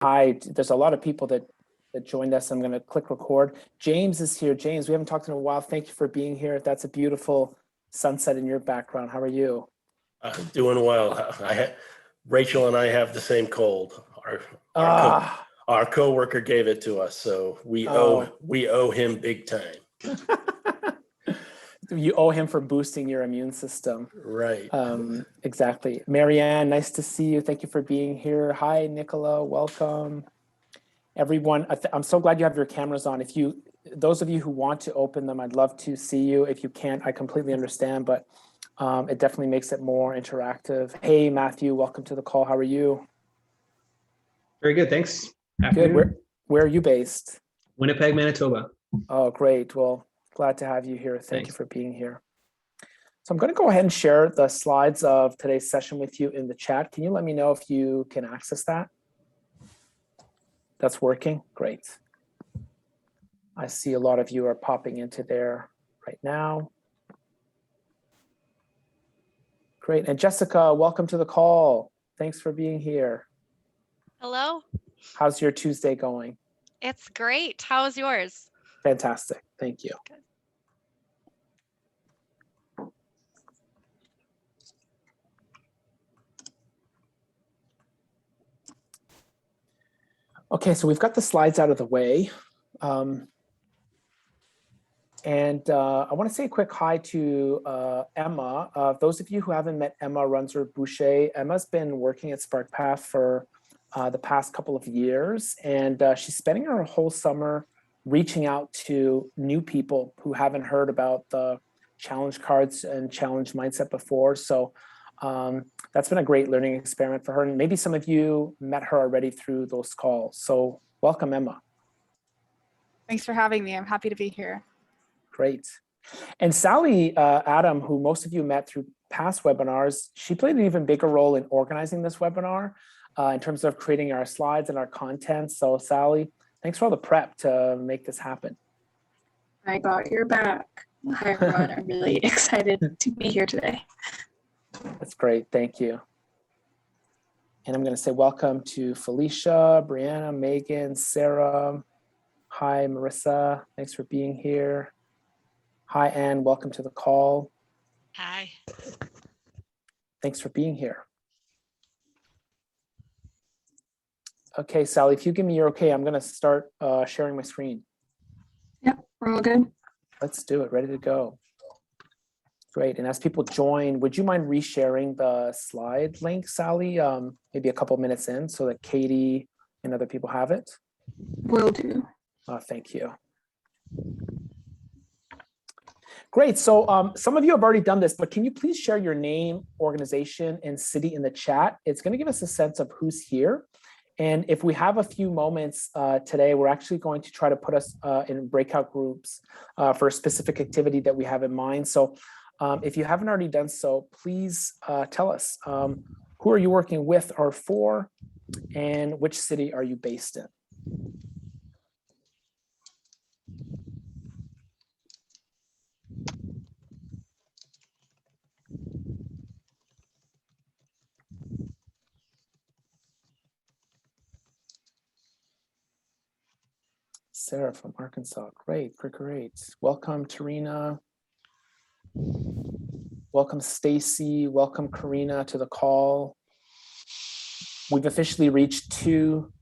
Hi, there's a lot of people that joined us. I'm going to click record. James is here. James, we haven't talked in a while. Thank you for being here. That's a beautiful sunset in your background. How are you? Doing well. Rachel and I have the same cold. Our coworker gave it to us, so we owe him big time. You owe him for boosting your immune system. Right. Exactly. Marianne, nice to see you. Thank you for being here. Hi, Nicola. Welcome. Everyone, I'm so glad you have your cameras on. Those of you who want to open them, I'd love to see you. If you can't, I completely understand, but it definitely makes it more interactive. Hey, Matthew, welcome to the call. How are you? Very good, thanks. Good. Where are you based? Winnipeg, Manitoba. Oh, great. Well, glad to have you here. Thank you for being here. So I'm going to go ahead and share the slides of today's session with you in the chat. Can you let me know if you can access that? That's working? Great. I see a lot of you are popping into there right now. Great. And Jessica, welcome to the call. Thanks for being here. Hello. How's your Tuesday going? It's great. How's yours? Fantastic. Thank you. Good. Okay, so we've got the slides out of the way. I want to say a quick hi to Emma. Those of you who haven't met Emma Runzer-Boucher, Emma's been working at SparkPath for the past couple of years, and she's spending her whole summer reaching out to new people who haven't heard about the challenge cards and challenge mindset before. So that's been a great learning experiment for her. And maybe some of you met her already through those calls. So welcome, Emma. Thanks for having me. I'm happy to be here. Great. And Sally Adam, who most of you met through past webinars, she played an even bigger role in organizing this webinar in terms of creating our slides and our content. So Sally, thanks for all the prep to make this happen. I got your back. Hi, everyone. I'm really excited to be here today. That's great. Thank you. And I'm going to say welcome to Felicia, Brianna, Megan, Sarah. Hi, Marissa. Thanks for being here. Hi, Anne. Welcome to the call. Hi. Thanks for being here. Okay, Sally, if you give me your okay, I'm going to start sharing my screen. Yep, we're all good. Let's do it. Ready to go. Great. And as people join, would you mind resharing the slide link, Sally, maybe a couple minutes in so that Katie and other people have it? Will do. Thank you. Great. So some of you have already done this, but can you please share your name, organization, and city in the chat? It's going to give us a sense of who's here. And if we have a few moments today, we're actually going to try to put us in breakout groups for a specific activity that we have in mind. So if you haven't already done so, please tell us who are you working with or for, and which city are you based in? Sarah from Arkansas. Great. Welcome, Tarina. Welcome, Stacy. Welcome, Karina, to the call. We've officially reached 2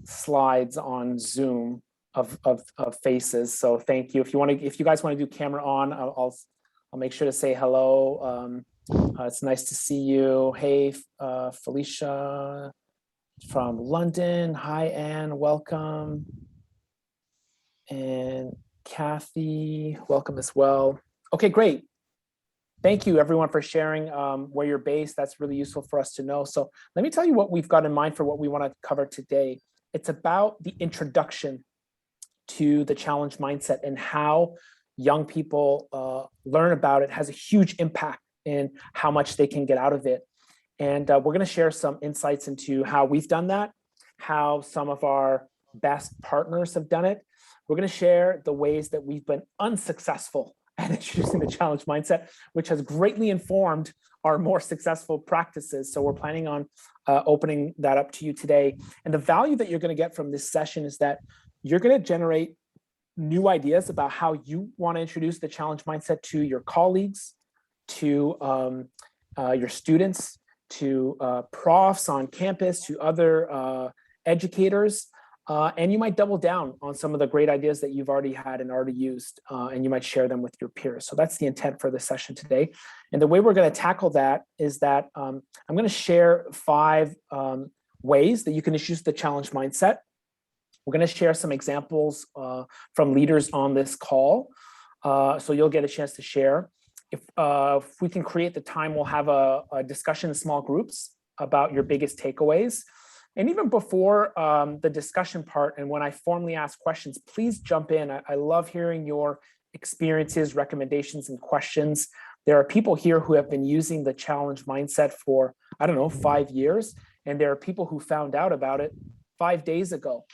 slides on Zoom of faces. So thank you. If you guys want to do camera on, I'll make sure to say hello. It's nice to see you. Hey, Felicia from London. Hi, Anne. Welcome. And Kathy, welcome as well. Okay, great. Thank you everyone for sharing where you're based. That's really useful for us to know. So let me tell you what we've got in mind for what we want to cover today. It's about the introduction to the challenge mindset and how young people learn about it has a huge impact in how much they can get out of it. And we're going to share some insights into how we've done that, how some of our best partners have done it. We're going to share the ways that we've been unsuccessful at introducing the challenge mindset, which has greatly informed our more successful practices. So we're planning on opening that up to you today. And the value that you're going to get from this session is that you're going to generate new ideas about how you want to introduce the challenge mindset to your colleagues, to your students, to profs on campus, to other educators, and you might double down on some of the great ideas that you've already had and already used, and you might share them with your peers. So that's the intent for this session today. And the way we're going to tackle that is that I'm going to share 5 ways that you can introduce the challenge mindset. We're going to share some examples from leaders on this call, so you'll get a chance to share. If we can create the time, we'll have a discussion in small groups about your biggest takeaways. And even before the discussion part, and when I formally ask questions, please jump in. I love hearing your experiences, recommendations, and questions. There are people here who have been using the challenge mindset for, I don't know, 5 years. And there are people who found out about it 5 days ago.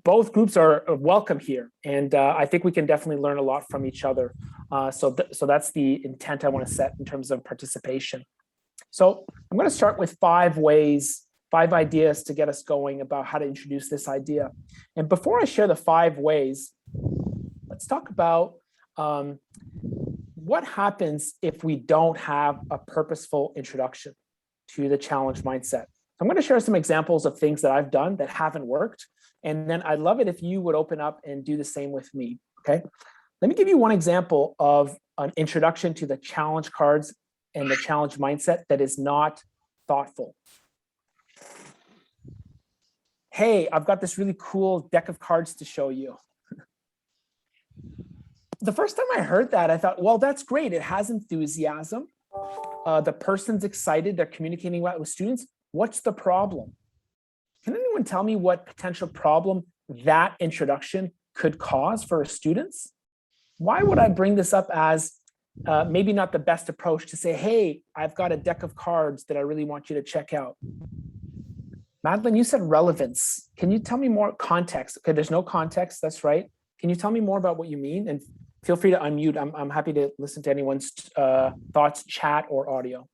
Both groups are welcome here. And I think we can definitely learn a lot from each other. So that's the intent I want to set in terms of participation. So I'm going to start with 5 ways, 5 ideas to get us going about how to introduce this idea. And before I share the 5 ways, let's talk about what happens if we don't have a purposeful introduction to the challenge mindset. I'm going to share some examples of things that I've done that haven't worked. And then I'd love it if you would open up and do the same with me, okay? Let me give you one example of an introduction to the challenge cards and the challenge mindset that is not thoughtful. Hey, I've got this really cool deck of cards to show you. The first time I heard that, I thought, well, that's great. It has enthusiasm. The person's excited. They're communicating well with students. What's the problem? Can anyone tell me what potential problem that introduction could cause for students? Why would I bring this up as maybe not the best approach to say, hey, I've got a deck of cards that I really want you to check out? Madeline, you said relevance. Can you tell me more context? Okay, there's no context, that's right. Can you tell me more about what you mean? And feel free to unmute. I'm happy to listen to anyone's thoughts, chat or audio.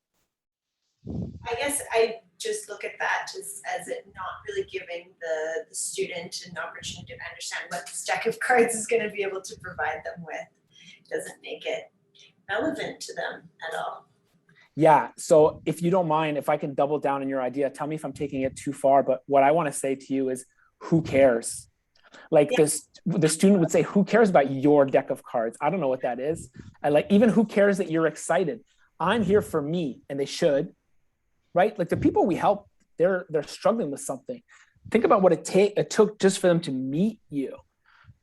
I guess I just look at that as it not really giving the student an opportunity to understand what this deck of cards is going to be able to provide them with. It doesn't make it relevant to them at all. Yeah, so if you don't mind, if I can double down on your idea, tell me if I'm taking it too far, but what I want to say to you is, who cares? Like the student would say, who cares about your deck of cards? I don't know what that is. Even who cares that you're excited? I'm here for me, and they should, right? Like the people we help, they're struggling with something. Think about what it took just for them to meet you.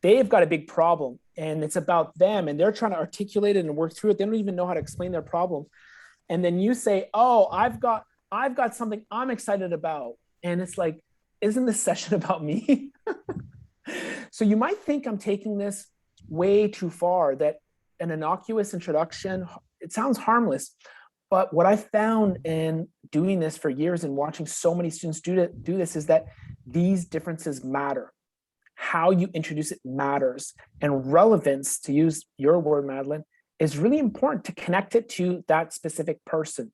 They've got a big problem and it's about them and they're trying to articulate it and work through it. They don't even know how to explain their problem. And then you say, oh, I've got something I'm excited about. And it's like, isn't this session about me? So you might think I'm taking this way too far, that an innocuous introduction, it sounds harmless. But what I found in doing this for years and watching so many students do this is that these differences matter. How you introduce it matters. And relevance, to use your word, Madeline, is really important to connect it to that specific person.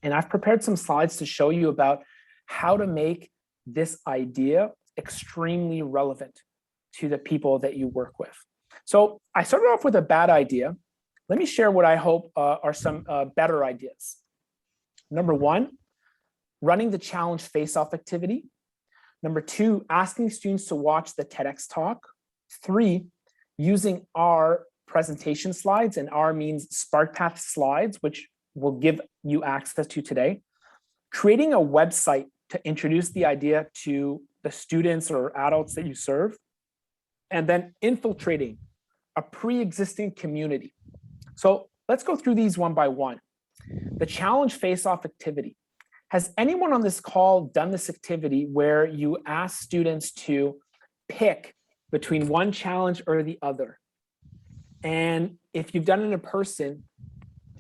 And I've prepared some slides to show you about how to make this idea extremely relevant to the people that you work with. So I started off with a bad idea. Let me share what I hope are some better ideas. Number 1, running the challenge FaceOff activity. Number 2, asking students to watch the TEDx talk. 3, using our presentation slides, and R means SparkPath slides, which we'll give you access to today. Creating a website to introduce the idea to the students or adults that you serve. And then infiltrating a pre-existing community. So let's go through these one by one. The challenge face-off activity. Has anyone on this call done this activity where you ask students to pick between one challenge or the other? And if you've done it in person,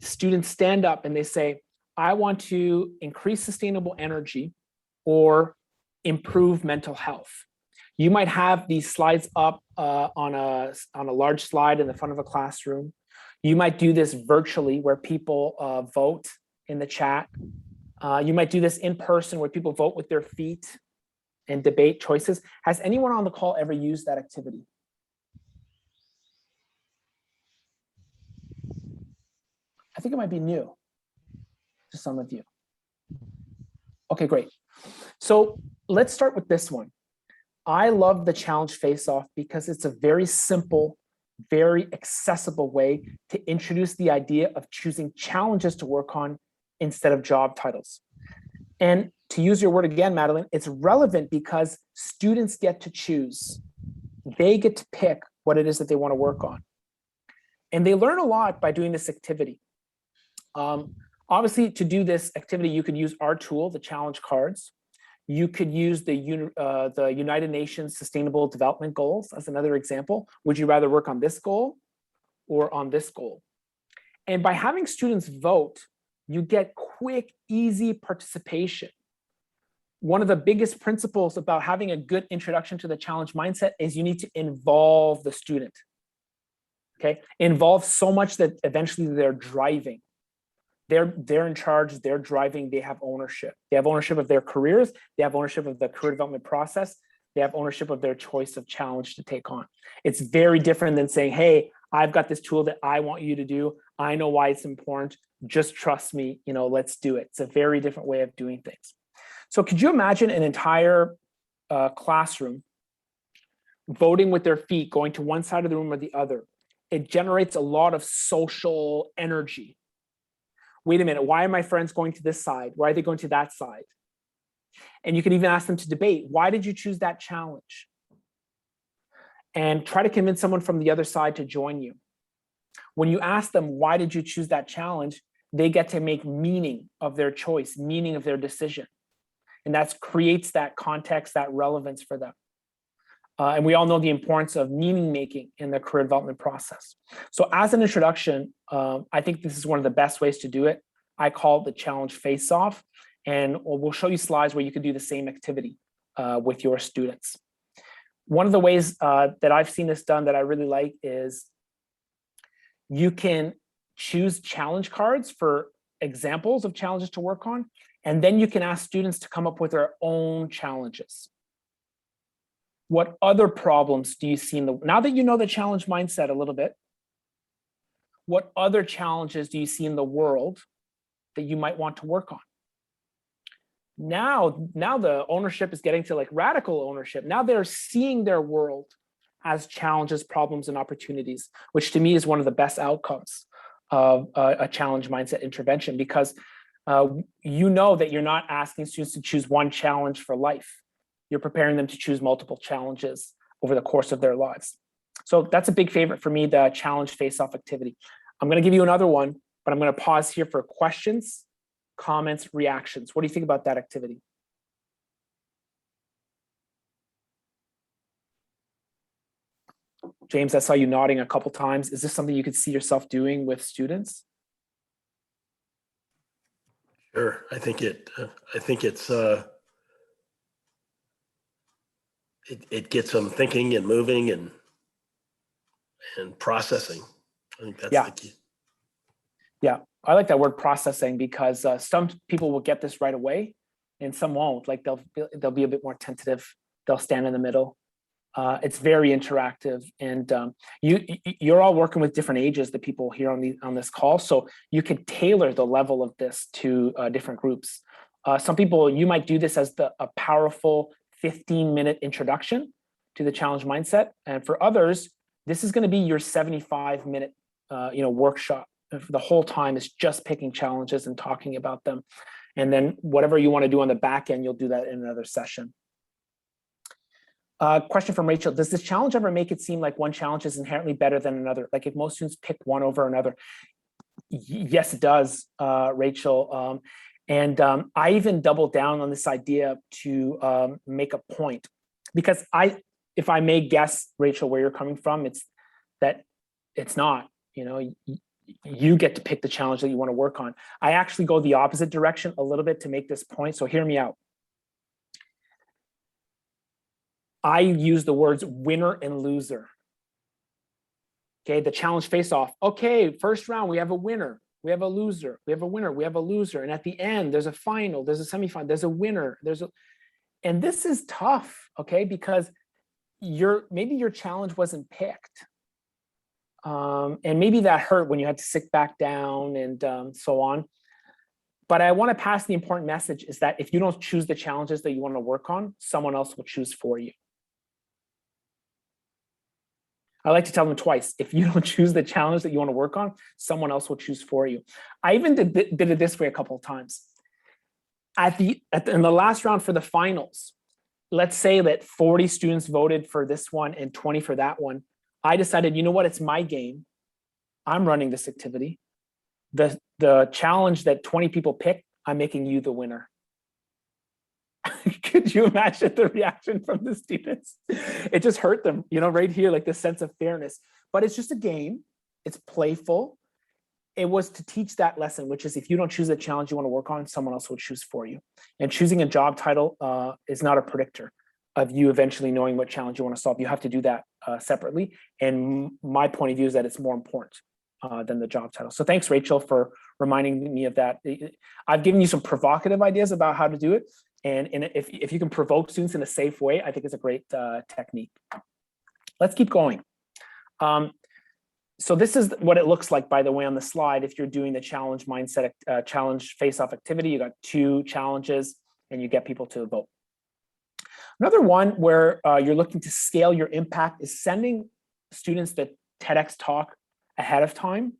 students stand up and they say, I want to increase sustainable energy or improve mental health. You might have these slides up on a large slide in the front of a classroom. You might do this virtually where people vote in the chat. You might do this in person where people vote with their feet and debate choices. Has anyone on the call ever used that activity? I think it might be new to some of you. Okay, great. So let's start with this one. I love the challenge face-off because it's a very simple, very accessible way to introduce the idea of choosing challenges to work on instead of job titles. And to use your word again, Madeline, it's relevant because students get to choose. They get to pick what it is that they want to work on. And they learn a lot by doing this activity. Obviously, to do this activity, you could use our tool, the challenge cards. You could use the United Nations Sustainable Development Goals as another example. Would you rather work on this goal or on this goal? And by having students vote, you get quick, easy participation. One of the biggest principles about having a good introduction to the challenge mindset is you need to involve the student. Okay, involve so much that eventually they're driving. They're in charge, they're driving, they have ownership. They have ownership of their careers, they have ownership of the career development process, they have ownership of their choice of challenge to take on. It's very different than saying, hey, I've got this tool that I want you to do. I know why it's important. Just trust me, let's do it. It's a very different way of doing things. So could you imagine an entire classroom voting with their feet, going to one side of the room or the other? It generates a lot of social energy. Wait a minute, why are my friends going to this side? Why are they going to that side? And you can even ask them to debate. Why did you choose that challenge? And try to convince someone from the other side to join you. When you ask them, why did you choose that challenge? They get to make meaning of their choice, meaning of their decision. And that creates that context, that relevance for them. And we all know the importance of meaning making in the career development process. So as an introduction, I think this is one of the best ways to do it. I call it the challenge face-off, and we'll show you slides where you can do the same activity with your students. One of the ways that I've seen this done that I really like is you can choose challenge cards for examples of challenges to work on, and then you can ask students to come up with their own challenges. What other problems do you see now that you know the challenge mindset a little bit, what other challenges do you see in the world that you might want to work on? Now the ownership is getting to like radical ownership. Now they're seeing their world as challenges, problems, and opportunities, which to me is one of the best outcomes of a challenge mindset intervention, because you know that you're not asking students to choose one challenge for life. You're preparing them to choose multiple challenges over the course of their lives. So that's a big favorite for me, the challenge face-off activity. I'm going to give you another one, but I'm going to pause here for questions, comments, reactions. What do you think about that activity? James, I saw you nodding a couple times. Is this something you could see yourself doing with students? Sure. I think it gets them thinking and moving and processing. I think that's the key. Yeah, I like that word processing because some people will get this right away and some won't. Like they'll be a bit more tentative. They'll stand in the middle. It's very interactive, and you're all working with different ages, the people here on this call, so you can tailor the level of this to different groups. Some people, you might do this as a powerful 15-minute introduction to the challenge mindset, and for others, this is going to be your 75-minute workshop. The whole time is just picking challenges and talking about them, and then whatever you want to do on the back end, you'll do that in another session. Question from Rachel: does this challenge ever make it seem like one challenge is inherently better than another? Like if most students pick one over another? Yes, it does, Rachel. I even double down on this idea to make a point, because if I may guess, Rachel, where you're coming from, it's that it's not, you get to pick the challenge that you want to work on. I actually go the opposite direction a little bit to make this point. So hear me out. I use the words winner and loser. Okay, the challenge face-off. Okay, first round, we have a winner. we have a loser, we have a winner, we have a loser. And at the end, there's a final, there's a semifinal, there's a winner, and this is tough, okay? Because maybe your challenge wasn't picked. And maybe that hurt when you had to sit back down and so on. But I want to pass the important message is that if you don't choose the challenges that you want to work on, someone else will choose for you. I like to tell them twice, if you don't choose the challenge that you want to work on, someone else will choose for you. I even did it this way a couple of times. In the last round for the finals, let's say that 40 students voted for this one and 20 for that one. I decided, you know what, it's my game. I'm running this activity. The challenge that 20 people picked, I'm making you the winner. Could you imagine the reaction from the students? It just hurt them, right here, like this sense of fairness. But it's just a game. It's playful. It was to teach that lesson, which is if you don't choose the challenge you want to work on, someone else will choose for you. And choosing a job title is not a predictor of you eventually knowing what challenge you want to solve. You have to do that separately. And my point of view is that it's more important than the job title. So thanks, Rachel, for reminding me of that. I've given you some provocative ideas about how to do it. And if you can provoke students in a safe way, I think it's a great technique. Let's keep going. So this is what it looks like, by the way, on the slide. If you're doing the challenge mindset, challenge face-off activity, you got 2 challenges and you get people to vote. Another one where you're looking to scale your impact is sending students the TEDx talk ahead of time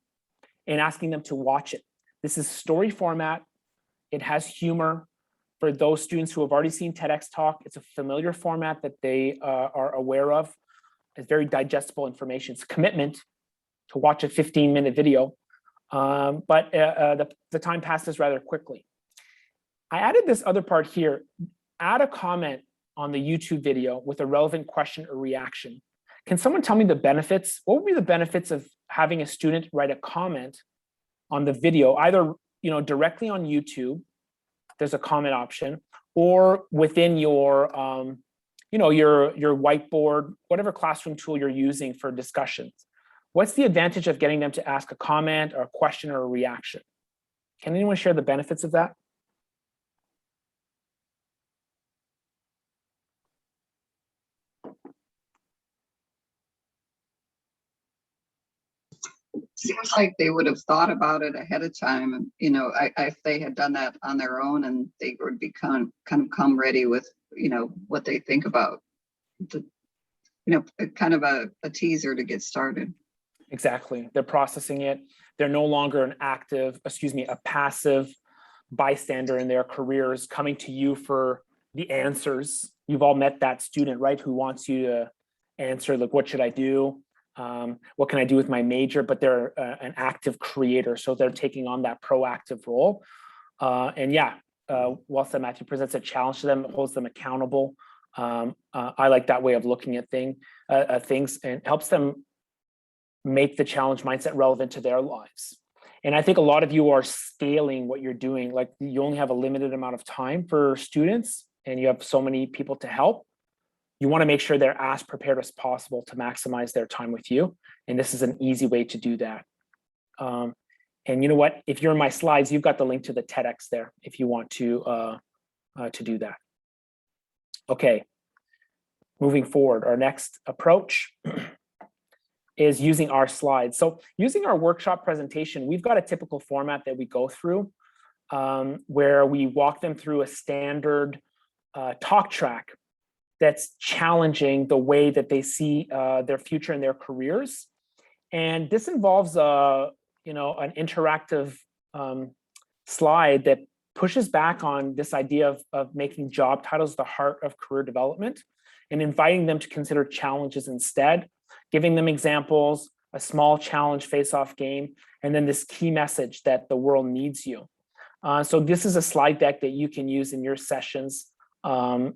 and asking them to watch it. This is story format. It has humor. For those students who have already seen TEDx talk, it's a familiar format that they are aware of. It's very digestible information. It's a commitment to watch a 15-minute video, but the time passes rather quickly. I added this other part here. Add a comment on the YouTube video with a relevant question or reaction. Can someone tell me the benefits? What would be the benefits of having a student write a comment on the video, either directly on YouTube, there's a comment option, or within your your whiteboard, whatever classroom tool you're using for discussions? What's the advantage of getting them to ask a comment or a question or a reaction? Can anyone share the benefits of that? Seems like they would have thought about it ahead of time, and if they had done that on their own, and they would be kind of come ready with what they think about kind of a teaser to get started. Exactly. They're processing it. They're no longer a passive bystander in their careers coming to you for the answers. You've all met that student, right? Who wants you to answer, like, what should I do? What can I do with my major? But they're an active creator. So they're taking on that proactive role. Whilst Matthew presents a challenge to them, it holds them accountable. I like that way of looking at things and helps them make the challenge mindset relevant to their lives. And I think a lot of you are scaling what you're doing. Like, you only have a limited amount of time for students and you have so many people to help. You want to make sure they're as prepared as possible to maximize their time with you. And this is an easy way to do that. And you know what? If you're in my slides, you've got the link to the TEDx there if you want to do that. Okay, moving forward, our next approach is using our slides. So using our workshop presentation, we've got a typical format that we go through where we walk them through a standard talk track that's challenging the way that they see their future and their careers. And this involves an interactive slide that pushes back on this idea of making job titles the heart of career development and inviting them to consider challenges instead, giving them examples, a small challenge face-off game, and then this key message that the world needs you. So this is a slide deck that you can use in your sessions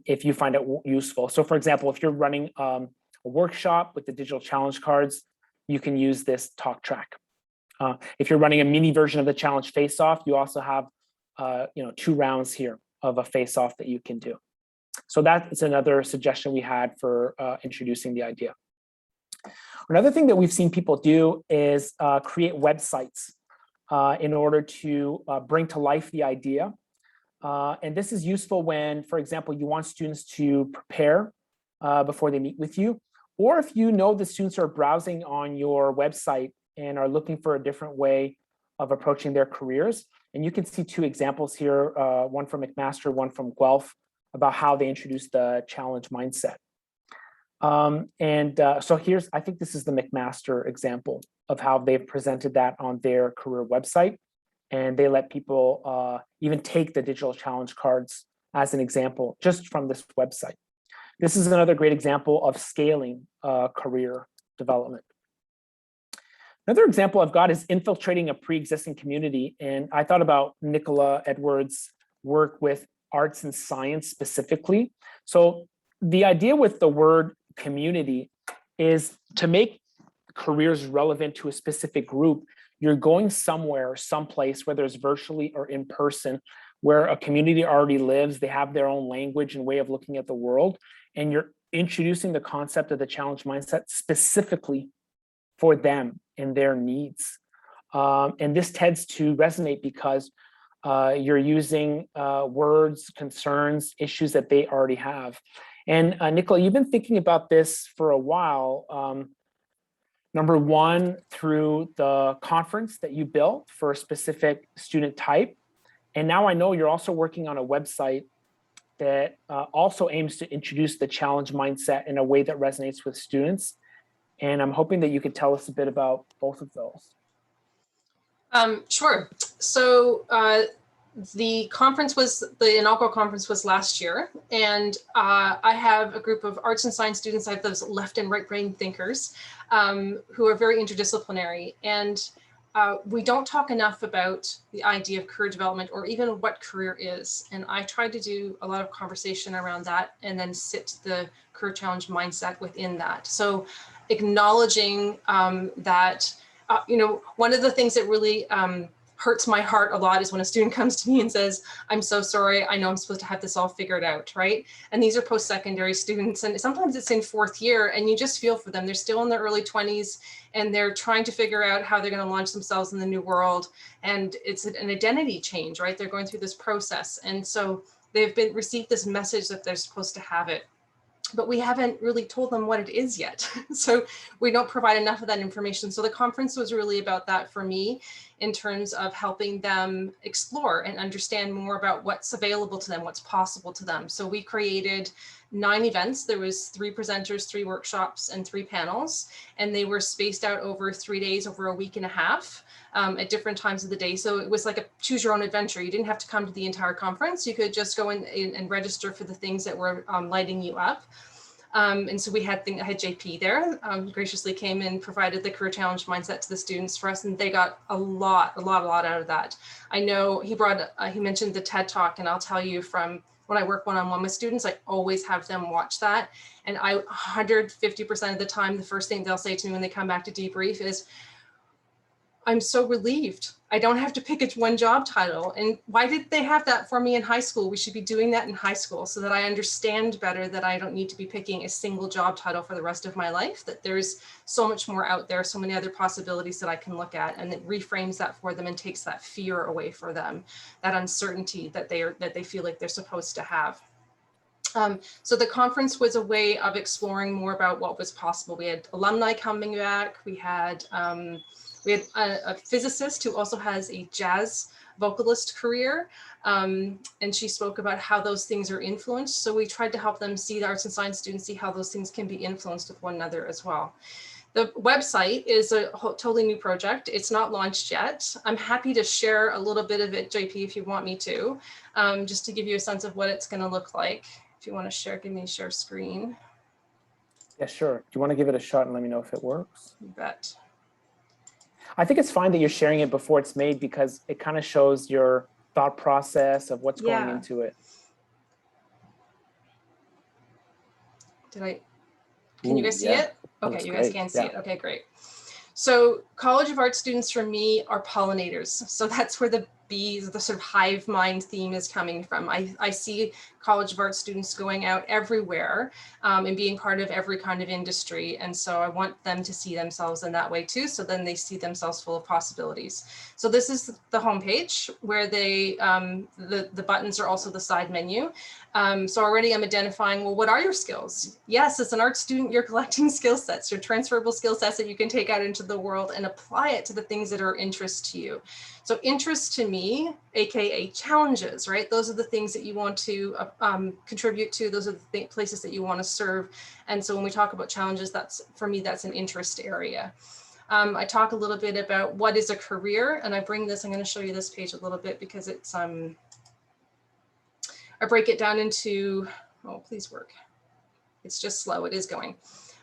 if you find it useful. So for example, if you're running a workshop with the digital challenge cards, you can use this talk track. If you're running a mini version of the challenge face-off, you also have 2 rounds here of a face-off that you can do. So that is another suggestion we had for introducing the idea. Another thing that we've seen people do is create websites in order to bring to life the idea. And this is useful when, for example, you want students to prepare before they meet with you, or if you know the students are browsing on your website and are looking for a different way of approaching their careers. And you can see two examples here, one from McMaster, one from Guelph, about how they introduced the challenge mindset. So here's, I think this is the McMaster example of how they've presented that on their career website. And they let people even take the digital challenge cards as an example, just from this website. This is another great example of scaling career development. Another example I've got is infiltrating a pre-existing community. And I thought about Nicola Edwards' work with arts and science specifically. So the idea with the word community is to make careers relevant to a specific group. You're going somewhere, someplace, whether it's virtually or in person, where a community already lives, they have their own language and way of looking at the world, and you're introducing the concept of the challenge mindset specifically for them and their needs. And this tends to resonate because you're using words, concerns, issues that they already have. And Nicola, you've been thinking about this for a while. Number one, through the conference that you built for a specific student type. And now I know you're also working on a website that also aims to introduce the challenge mindset in a way that resonates with students. And I'm hoping that you could tell us a bit about both of those. Sure. So the inaugural conference was last year, and I have a group of arts and science students. I have those left and right brain thinkers who are very interdisciplinary. And we don't talk enough about the idea of career development or even what career is. And I tried to do a lot of conversation around that and then sit the career challenge mindset within that. So acknowledging that, one of the things that really hurts my heart a lot is when a student comes to me and says, I'm so sorry, I know I'm supposed to have this all figured out, right? And these are post-secondary students, and sometimes it's in fourth year, and you just feel for them. They're still in their early 20s, and they're trying to figure out how they're going to launch themselves in the new world. And it's an identity change, right? They're going through this process. And so they've received this message that they're supposed to have it, but we haven't really told them what it is yet. So we don't provide enough of that information. So the conference was really about that for me, in terms of helping them explore and understand more about what's available to them, what's possible to them. So we created 9 events. There was 3 presenters, 3 workshops, and 3 panels, and they were spaced out over 3 days, over a week and a half, at different times of the day. So it was like a choose your own adventure. You didn't have to come to the entire conference. You could just go in and register for the things that were lighting you up. And so I had JP there, graciously came and provided the career challenge mindset to the students for us, and they got a lot out of that. I know he mentioned the TED Talk, and I'll tell you, from when I work one-on-one with students, I always have them watch that. And 150% of the time, the first thing they'll say to me when they come back to debrief is, I'm so relieved. I don't have to pick one job title. And why did they have that for me in high school? We should be doing that in high school so that I understand better that I don't need to be picking a single job title for the rest of my life, that there's so much more out there, so many other possibilities that I can look at, and it reframes that for them and takes that fear away for them, that uncertainty that they feel like they're supposed to have. So the conference was a way of exploring more about what was possible. We had alumni coming back. We had a physicist who also has a jazz vocalist career, and she spoke about how those things are influenced. So we tried to help them see, the arts and science students, see how those things can be influenced with one another as well. The website is a totally new project. It's not launched yet. I'm happy to share a little bit of it, JP, if you want me to, just to give you a sense of what it's going to look like. If you want to share, give me a share screen. Yeah, sure. Do you want to give it a shot and let me know if it works? You bet. I think it's fine that you're sharing it before it's made, because it kind of shows your thought process of what's going into it. Can you guys see it? Okay, you guys can see it. Okay, great. So College of Art students for me are pollinators. So that's where the bees, the sort of hive mind theme is coming from. I see College of Art students going out everywhere and being part of every kind of industry. And so I want them to see themselves in that way too. So then they see themselves full of possibilities. So this is the homepage where they, the buttons are also the side menu. So already I'm identifying, well, what are your skills? Yes, as an art student, you're collecting skill sets, your transferable skill sets that you can take out into the world and apply it to the things that are interest to you. So interest to me, AKA challenges, right? Those are the things that you want to contribute to. Those are the places that you want to serve. And so when we talk about challenges, that's, for me, that's an interest area. I talk a little bit about what is a career, and I bring this, I'm going to show you this page a little bit because it's, I break it down into, oh, please work. It's just slow, it is going.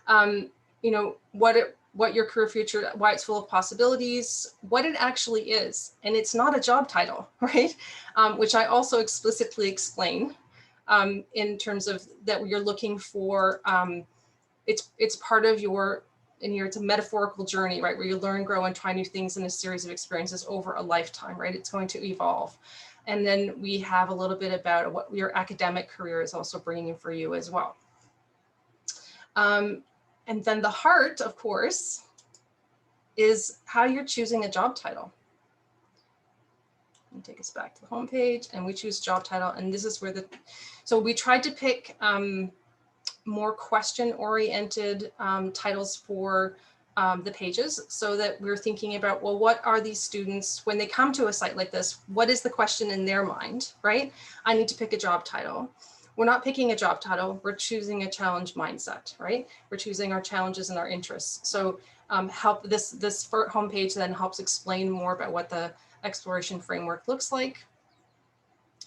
You know, what your career future, why it's full of possibilities, what it actually is. And it's not a job title, right? Which I also explicitly explain in terms of that you're looking for, it's part of your, it's a metaphorical journey, right? Where you learn, grow, and try new things in a series of experiences over a lifetime, right? It's going to evolve. And then we have a little bit about what your academic career is also bringing in for you as well. And then the heart, of course, is how you're choosing a job title. Let me take us back to the homepage, and we choose job title. And this is where so we tried to pick more question-oriented titles for the pages, so that we're thinking about, well, what are these students, when they come to a site like this, what is the question in their mind, right? I need to pick a job title. We're not picking a job title, we're choosing a challenge mindset, right? We're choosing our challenges and our interests. So this homepage then helps explain more about what the exploration framework looks like.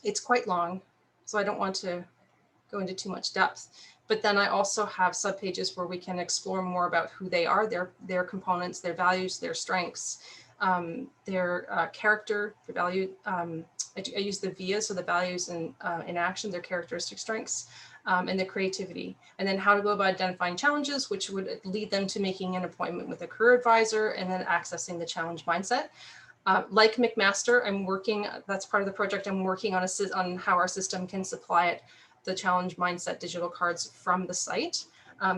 It's quite long, so I don't want to go into too much depth. But then I also have subpages where we can explore more about who they are, their components, their values, their strengths, their character, their value. I use the VIA, so the values in action, their characteristic strengths, and their creativity. And then how to go about identifying challenges, which would lead them to making an appointment with a career advisor and then accessing the challenge mindset. Like McMaster, I'm working, that's part of the project, I'm working on how our system can supply it, the challenge mindset digital cards from the site.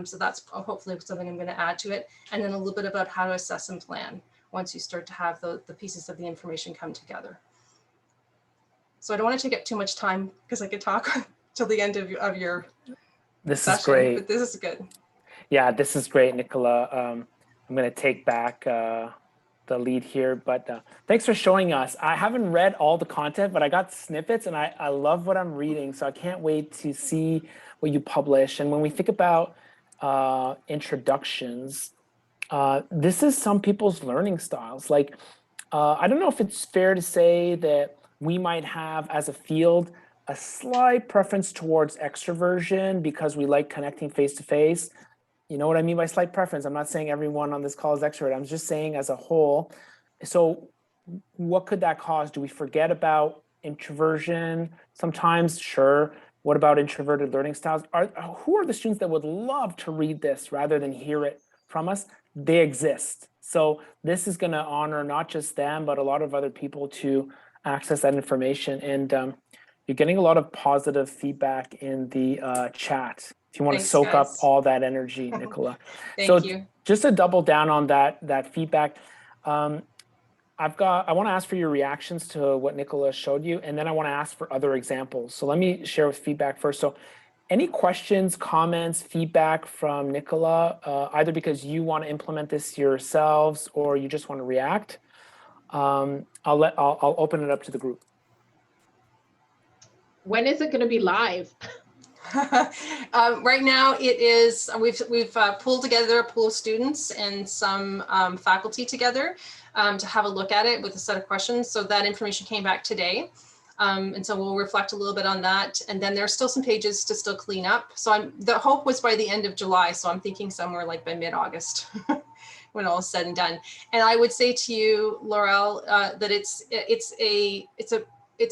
So that's hopefully something I'm going to add to it. And then a little bit about how to assess and plan once you start to have the pieces of the information come together. So I don't want to take up too much time because I could talk till the end of your This session, is great. but this is good. Yeah, this is great, Nicola. I'm going to take back the lead here, but thanks for showing us. I haven't read all the content, but I got snippets and I love what I'm reading. So I can't wait to see what you publish. And when we think about introductions, this is some people's learning styles. Like, I don't know if it's fair to say that we might have, as a field, a slight preference towards extroversion because we like connecting face-to-face. You know what I mean by slight preference? I'm not saying everyone on this call is extrovert. I'm just saying as a whole. So what could that cause? Do we forget about introversion sometimes? Sure. What about introverted learning styles? Who are the students that would love to read this rather than hear it from us? They exist. So this is going to honor not just them, but a lot of other people to access that information. And you're getting a lot of positive feedback in the chat. If you want to soak up all that energy, Nicola. Thank you. Just to double down on that feedback, I want to ask for your reactions to what Nicola showed you, and then I want to ask for other examples. So let me share with feedback first. So any questions, comments, feedback from Nicola, either because you want to implement this yourselves or you just want to react? I'll open it up to the group. When is it going to be live? Right now it is, we've pulled together a pool of students and some faculty together to have a look at it with a set of questions. So that information came back today. And so we'll reflect a little bit on that. And then there's still some pages to still clean up. So the hope was by the end of July. So I'm thinking somewhere like by mid-August when all is said and done. And I would say to you, Laurel, that it's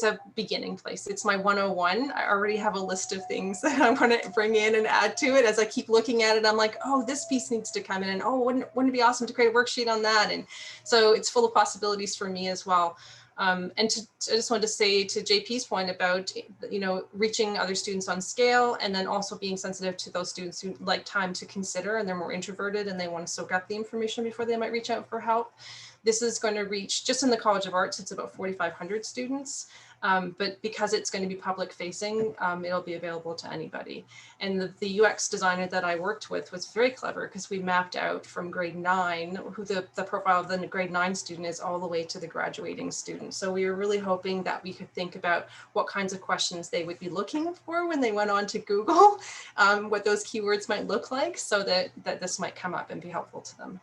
a beginning place. It's my 101. I already have a list of things that I want to bring in and add to it. As I keep looking at it, I'm like, oh, this piece needs to come in, and oh, wouldn't it be awesome to create a worksheet on that? And so it's full of possibilities for me as well. I just wanted to say to JP's point about, reaching other students on scale, and then also being sensitive to those students who like time to consider and they're more introverted and they want to soak up the information before they might reach out for help. This is going to reach, just in the College of Arts, it's about 4,500 students. But because it's going to be public facing, it'll be available to anybody. And the UX designer that I worked with was very clever, because we mapped out from grade 9 who the profile of the grade 9 student is all the way to the graduating student. So we were really hoping that we could think about what kinds of questions they would be looking for when they went on to Google, what those keywords might look like, so that this might come up and be helpful to them.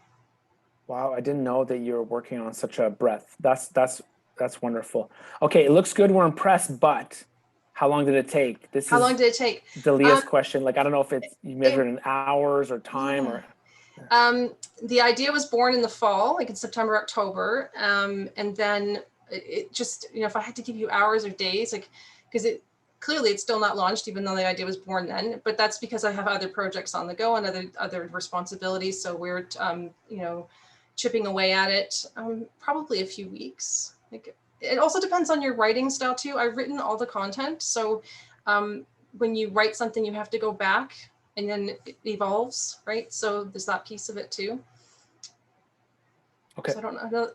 Wow, I didn't know that you're working on such a breadth. That's wonderful. Okay, it looks good. We're impressed, but how long did it take? How long did it take? Delia's question. Like, I don't know if it's you measured in hours or time or. The idea was born in the fall, like in September, October, and then it just, if I had to give you hours or days, like, because clearly it's still not launched, even though the idea was born then. But that's because I have other projects on the go and other responsibilities. So we're, chipping away at it, probably a few weeks. Like, it also depends on your writing style too. I've written all the content. So when you write something, you have to go back and then it evolves, right? So there's that piece of it too. Okay. So I don't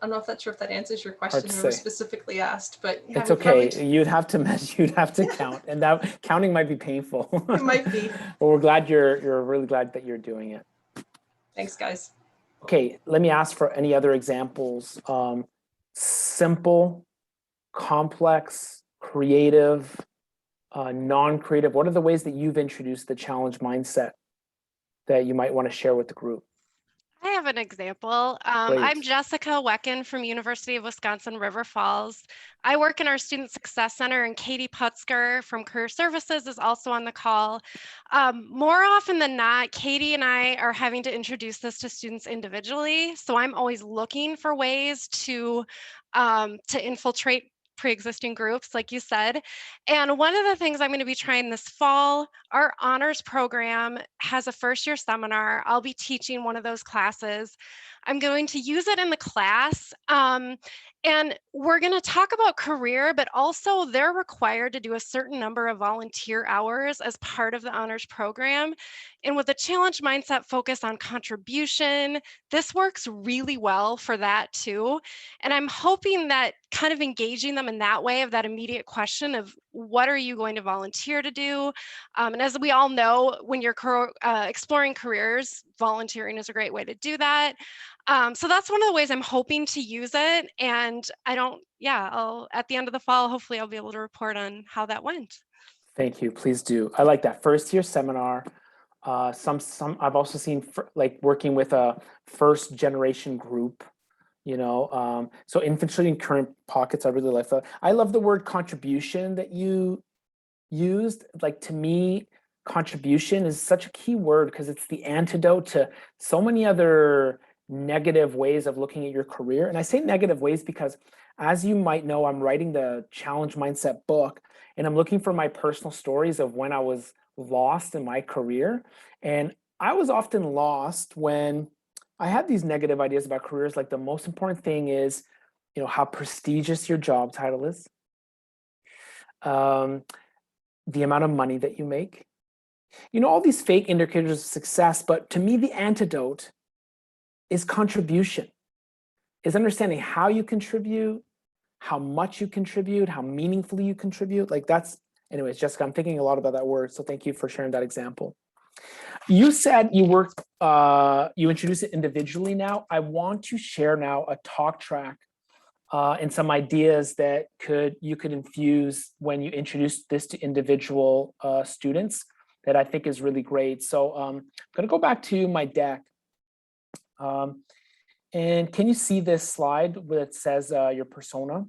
know if that's sure if that answers your question or specifically asked, but yeah, it's okay. You'd have to measure, you'd have to count, and that counting might be painful. It might be. But we're glad you're really glad that you're doing it. Thanks, guys. Okay, let me ask for any other examples. Simple, complex, creative, non-creative. What are the ways that you've introduced the challenge mindset that you might want to share with the group? I have an example. I'm Jessica Wecken from University of Wisconsin River Falls. I work in our Student Success Center, and Katie Putzker from Career Services is also on the call. More often than not, Katie and I are having to introduce this to students individually. So I'm always looking for ways to infiltrate pre-existing groups, like you said. And one of the things I'm going to be trying this fall, our honors program has a first-year seminar. I'll be teaching one of those classes. I'm going to use it in the class. And we're going to talk about career, but also they're required to do a certain number of volunteer hours as part of the honors program. And with a challenge mindset focus on contribution, this works really well for that too. And I'm hoping that kind of engaging them in that way, of that immediate question of what are you going to volunteer to do? And as we all know, when you're exploring careers, volunteering is a great way to do that. So that's one of the ways I'm hoping to use it. And I'll at the end of the fall, hopefully I'll be able to report on how that went. Thank you, please do. I like that first year seminar. I've also seen like working with a first generation group, so infiltrating current pockets. I really like that. I love the word contribution that you used. Like, to me, contribution is such a key word because it's the antidote to so many other negative ways of looking at your career. And I say negative ways because, as you might know, I'm writing the challenge mindset book, and I'm looking for my personal stories of when I was lost in my career. And I was often lost when I had these negative ideas about careers. Like, the most important thing is, how prestigious your job title is, the amount of money that you make, all these fake indicators of success. But to me, the antidote is contribution, is understanding how you contribute, how much you contribute, how meaningfully you contribute. Like, anyways, Jessica, I'm thinking a lot about that word. So thank you for sharing that example. You said you introduce it individually now. I want to share now a talk track and some ideas that you could infuse when you introduce this to individual students that I think is really great. So I'm going to go back to my deck. And can you see this slide where it says your persona?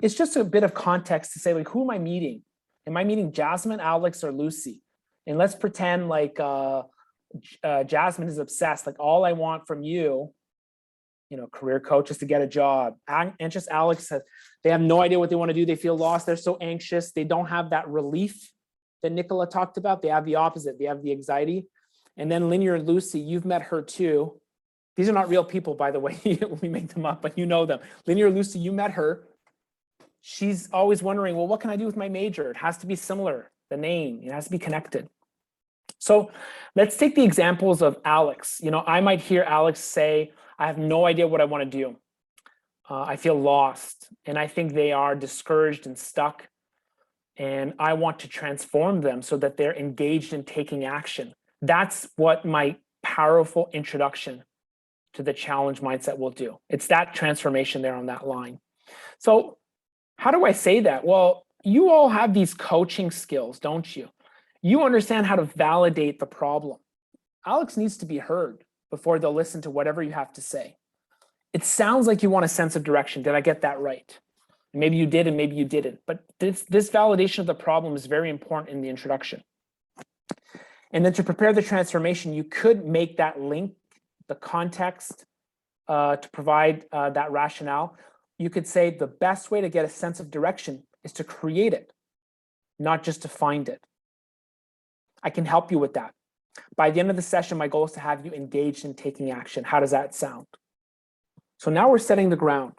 It's just a bit of context to say, like, who am I meeting? Am I meeting Jasmine, Alex, or Lucy? And let's pretend like Jasmine is obsessed. Like, all I want from you, career coach, is to get a job. Anxious Alex says they have no idea what they want to do. They feel lost. They're so anxious. They don't have that relief that Nicola talked about. They have the opposite. They have the anxiety. And then linear Lucy, you've met her too. These are not real people, by the way. We make them up, but you know them. Linear Lucy, you met her. She's always wondering, well, what can I do with my major? It has to be similar, the name, it has to be connected. So let's take the examples of Alex. I might hear Alex say, I have no idea what I want to do. I feel lost, and I think they are discouraged and stuck, and I want to transform them so that they're engaged in taking action. That's what my powerful introduction to the challenge mindset will do. It's that transformation there on that line. So how do I say that? Well, you all have these coaching skills, don't you? You understand how to validate the problem. Alex needs to be heard before they'll listen to whatever you have to say. It sounds like you want a sense of direction. Did I get that right? Maybe you did and maybe you didn't. But this validation of the problem is very important in the introduction. And then to prepare the transformation, you could make that link, the context, to provide that rationale. You could say the best way to get a sense of direction is to create it, not just to find it. I can help you with that. By the end of the session, my goal is to have you engaged in taking action. How does that sound? So now we're setting the ground.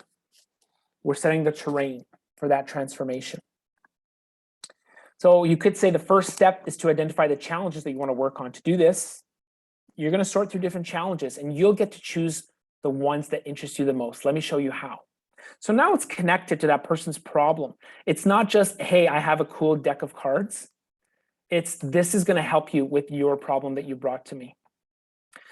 We're setting the terrain for that transformation. So you could say the first step is to identify the challenges that you want to work on. To do this, you're going to sort through different challenges, and you'll get to choose the ones that interest you the most. Let me show you how. So now it's connected to that person's problem. It's not just, hey, I have a cool deck of cards. It's this is going to help you with your problem that you brought to me.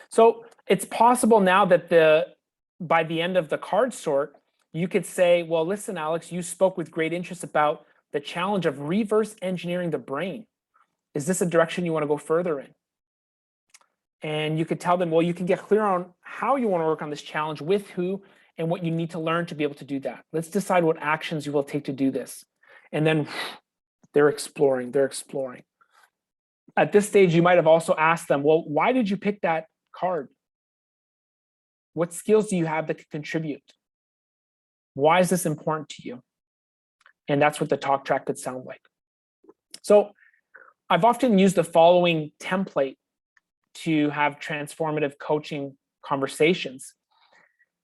So it's possible now that by the end of the card sort, you could say, well, listen, Alex, you spoke with great interest about the challenge of reverse engineering the brain. Is this a direction you want to go further in? And you could tell them, well, you can get clear on how you want to work on this challenge, with who, and what you need to learn to be able to do that. Let's decide what actions you will take to do this. And then they're exploring. At this stage, you might have also asked them, well, why did you pick that card? What skills do you have that could contribute? Why is this important to you? And that's what the talk track could sound like. So I've often used the following template to have transformative coaching conversations.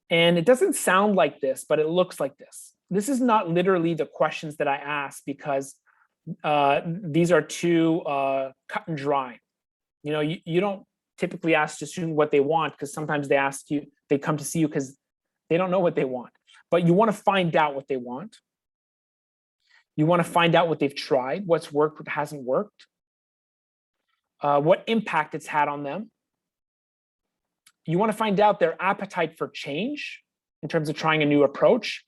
And it doesn't sound like this, but it looks like this. This is not literally the questions that I ask, because these are too cut and dry. You don't typically ask a student what they want, because sometimes they come to see you because they don't know what they want. But you want to find out what they want. You want to find out what they've tried, what's worked, what hasn't worked, what impact it's had on them. You want to find out their appetite for change in terms of trying a new approach.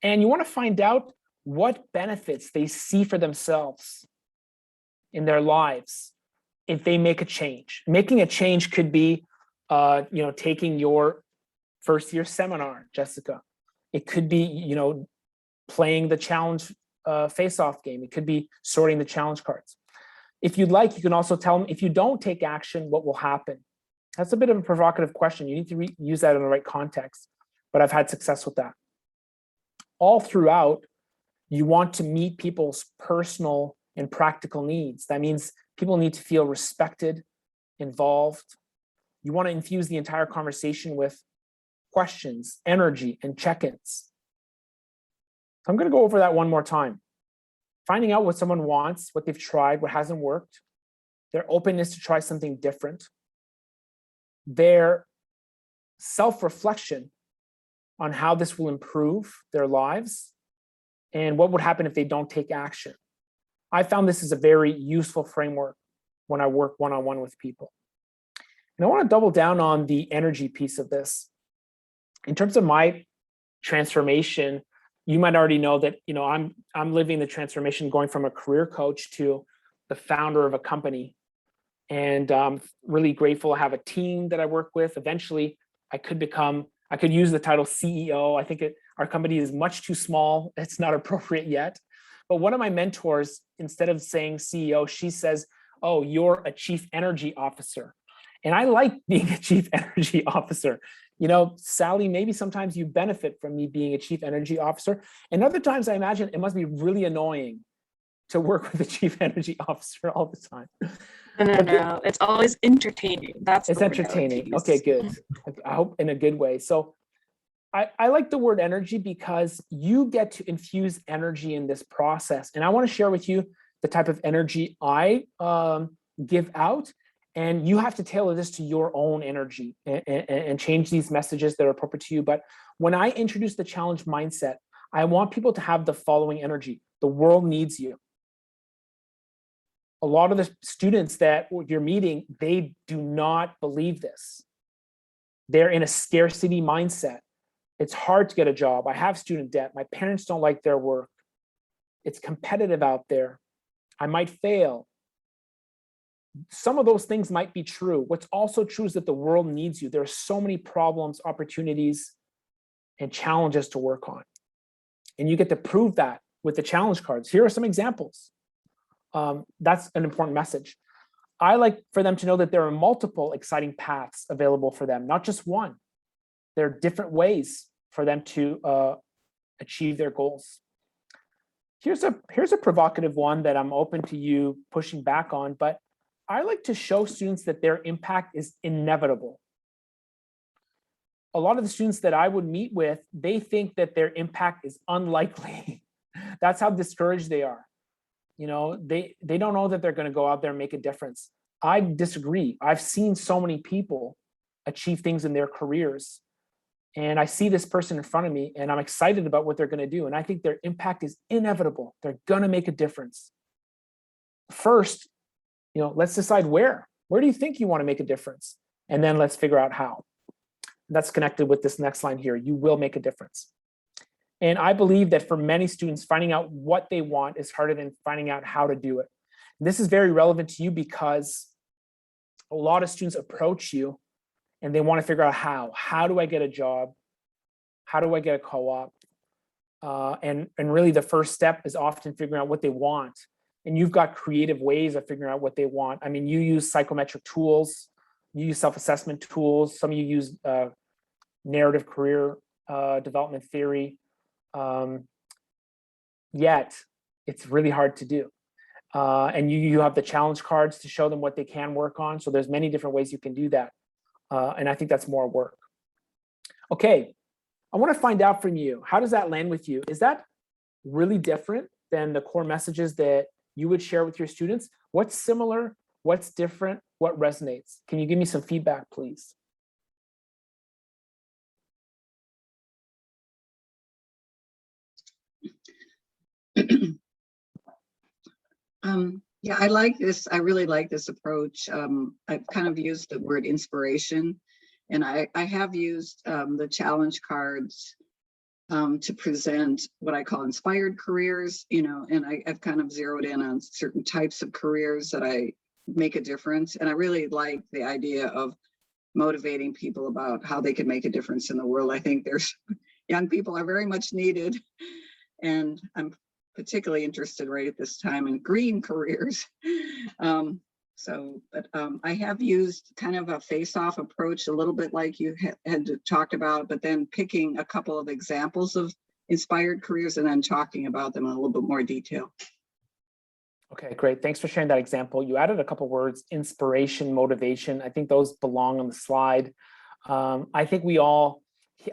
And you want to find out what benefits they see for themselves in their lives if they make a change. Making a change could be, taking your first year seminar, Jessica. It could be, playing the challenge FaceOff game. It could be sorting the challenge cards. If you'd like, you can also tell them, if you don't take action, what will happen? That's a bit of a provocative question. You need to use that in the right context, but I've had success with that. All throughout, you want to meet people's personal and practical needs. That means people need to feel respected, involved. You want to infuse the entire conversation with questions, energy, and check-ins. So I'm going to go over that one more time. Finding out what someone wants, what they've tried, what hasn't worked, their openness to try something different, their self-reflection on how this will improve their lives, and what would happen if they don't take action. I found this is a very useful framework when I work one-on-one with people. And I want to double down on the energy piece of this. In terms of my transformation, you might already know that I'm living the transformation, going from a career coach to the founder of a company. And I'm really grateful I have a team that I work with. Eventually, I could use the title CEO. I think our company is much too small. It's not appropriate yet. But one of my mentors, instead of saying CEO, she says, oh, you're a chief energy officer. And I like being a chief energy officer. Sally, maybe sometimes you benefit from me being a chief energy officer. And other times I imagine it must be really annoying to work with the chief energy officer all the time. No. It's always entertaining. That's It's the word I like to entertaining. use. Okay, good. I hope in a good way. So I like the word energy because you get to infuse energy in this process. And I want to share with you the type of energy I give out. And you have to tailor this to your own energy and change these messages that are appropriate to you. But when I introduce the challenge mindset, I want people to have the following energy. The world needs you. A lot of the students that you're meeting, they do not believe this. They're in a scarcity mindset. It's hard to get a job. I have student debt. My parents don't like their work. It's competitive out there. I might fail. Some of those things might be true. What's also true is that the world needs you. There are so many problems, opportunities, and challenges to work on. And you get to prove that with the challenge cards. Here are some examples. That's an important message. I like for them to know that there are multiple exciting paths available for them, not just one. There are different ways for them to achieve their goals. Here's a provocative one that I'm open to you pushing back on, but I like to show students that their impact is inevitable. A lot of the students that I would meet with, they think that their impact is unlikely. That's how discouraged they are. You know, they don't know that they're going to go out there and make a difference. I disagree. I've seen so many people achieve things in their careers. And I see this person in front of me and I'm excited about what they're going to do. And I think their impact is inevitable. They're going to make a difference. First, you know, let's decide where. Where do you think you want to make a difference? And then let's figure out how. That's connected with this next line here. You will make a difference. And I believe that for many students, finding out what they want is harder than finding out how to do it. And this is very relevant to you because a lot of students approach you and they want to figure out how. How do I get a job? How do I get a co-op? And really the first step is often figuring out what they want. And you've got creative ways of figuring out what they want. I mean, you use psychometric tools, you use self-assessment tools, some of you use narrative career development theory. Yet it's really hard to do. And you have the challenge cards to show them what they can work on. So there's many different ways you can do that. And I think that's more work. Okay, I want to find out from you, how does that land with you? Is that really different than the core messages that you would share with your students? What's similar? What's different? What resonates? Can you give me some feedback, please? Yeah, I like this. I really like this approach. I've kind of used the word inspiration, and I have used the challenge cards to present what I call inspired careers, you know, and I've kind of zeroed in on certain types of careers that I make a difference. And I really like the idea of motivating people about how they can make a difference in the world. I think there's young people are very much needed. And I'm particularly interested right at this time in green careers. I have used kind of a FaceOff approach, a little bit like you had talked about, but then picking a couple of examples of inspired careers and then talking about them in a little bit more detail. Okay, great. Thanks for sharing that example. You added a couple words, inspiration, motivation. I think those belong on the slide. I think we all